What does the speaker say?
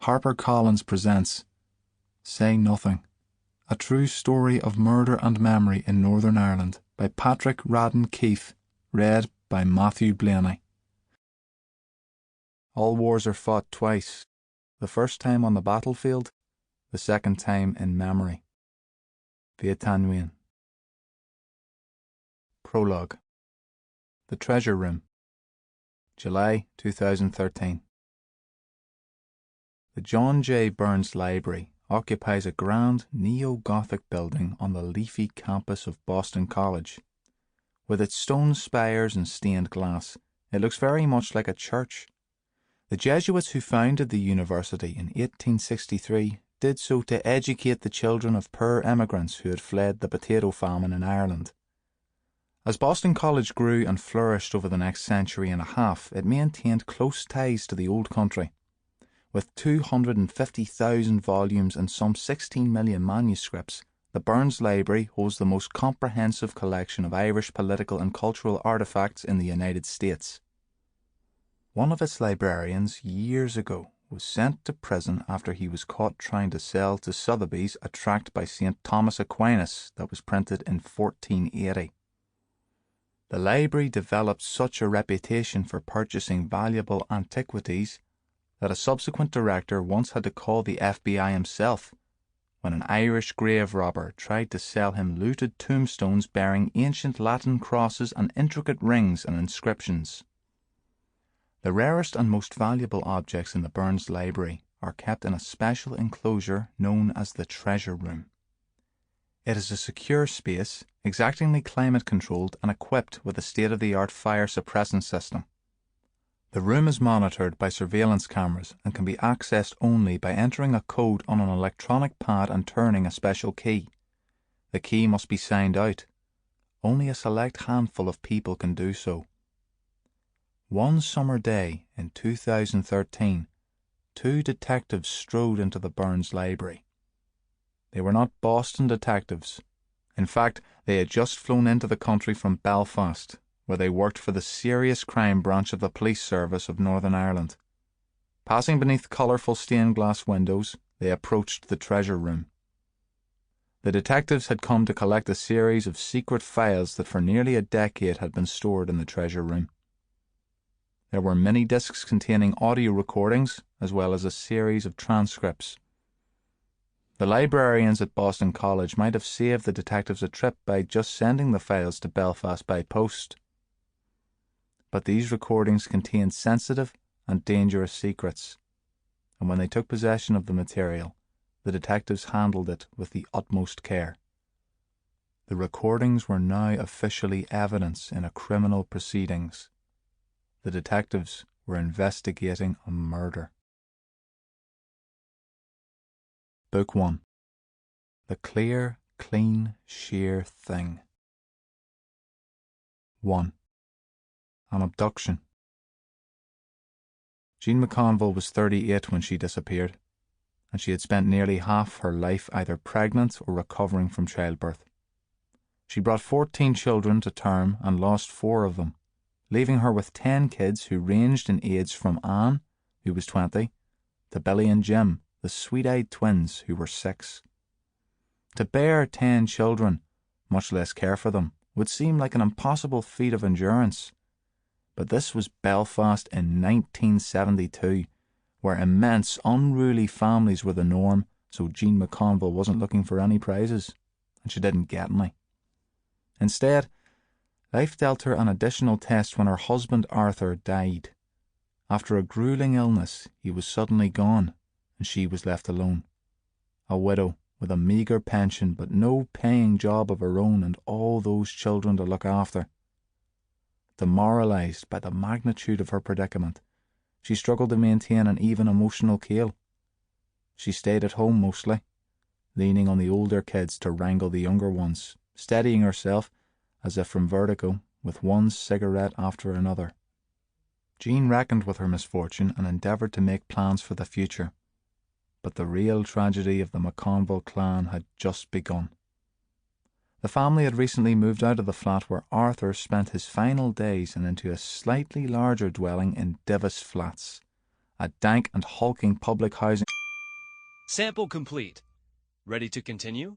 HarperCollins presents Say Nothing, a true story of murder and memory in Northern Ireland by Radden Keefe, read by Matthew Blaney. All wars are fought twice, the first time on the battlefield, the second time in memory. Vietnam. Prologue. The Treasure Room, July 2013. The John J. Burns Library occupies a grand neo-Gothic building on the leafy campus of Boston College. With its stone spires and stained glass, it looks very much like a church. The Jesuits who founded the university in 1863 did so to educate the children of poor immigrants who had fled the potato famine in Ireland. As Boston College grew and flourished over the next century and a half, it maintained close ties to the old country. With 250,000 volumes and some 16 million manuscripts, the Burns Library holds the most comprehensive collection of Irish political and cultural artifacts in the United States. One of its librarians years ago was sent to prison after he was caught trying to sell to Sotheby's a tract by St. Thomas Aquinas that was printed in 1480. The library developed such a reputation for purchasing valuable antiquities that a subsequent director once had to call the FBI himself when an Irish grave robber tried to sell him looted tombstones bearing ancient Latin crosses and intricate rings and inscriptions. The rarest and most valuable objects in the Burns Library are kept in a special enclosure known as the Treasure Room. It is a secure space, exactingly climate-controlled and equipped with a state-of-the-art fire suppressant system. The room is monitored by surveillance cameras and can be accessed only by entering a code on an electronic pad and turning a special key. The key must be signed out. Only a select handful of people can do so. One summer day in 2013, two detectives strode into the Burns Library. They were not Boston detectives. In fact, they had just flown into the country from Belfast, where they worked for the serious crime branch of the police service of Northern Ireland. Passing beneath colourful stained glass windows, they approached the Treasure Room. The detectives had come to collect a series of secret files that for nearly a decade had been stored in the Treasure Room. There were mini discs containing audio recordings, as well as a series of transcripts. The librarians at Boston College might have saved the detectives a trip by just sending the files to Belfast by post. But these recordings contained sensitive and dangerous secrets, and when they took possession of the material, the detectives handled it with the utmost care. The recordings were now officially evidence in a criminal proceedings. The detectives were investigating a murder. Book 1. The Clear, Clean, Sheer Thing. 1. An abduction. Jean McConville was 38 when she disappeared, and she had spent nearly half her life either pregnant or recovering from childbirth. She brought 14 children to term and lost 4 of them, leaving her with 10 kids who ranged in age from Anne, who was 20, to Billy and Jim, the sweet-eyed twins who were 6. To bear 10 children, much less care for them, would seem like an impossible feat of endurance. But this was Belfast in 1972, where immense, unruly families were the norm, so Jean McConville wasn't looking for any prizes, and she didn't get any. Instead, life dealt her an additional test when her husband Arthur died. After a grueling illness, he was suddenly gone, and she was left alone. A widow, with a meagre pension but no paying job of her own and all those children to look after. Demoralised by the magnitude of her predicament, she struggled to maintain an even emotional keel. She stayed at home mostly, leaning on the older kids to wrangle the younger ones, steadying herself, as if from vertigo, with one cigarette after another. Jean reckoned with her misfortune and endeavoured to make plans for the future. But the real tragedy of the McConville clan had just begun. The family had recently moved out of the flat where Arthur spent his final days and into a slightly larger dwelling in Divis Flats, a dank and hulking public housing Sample complete. Ready to continue?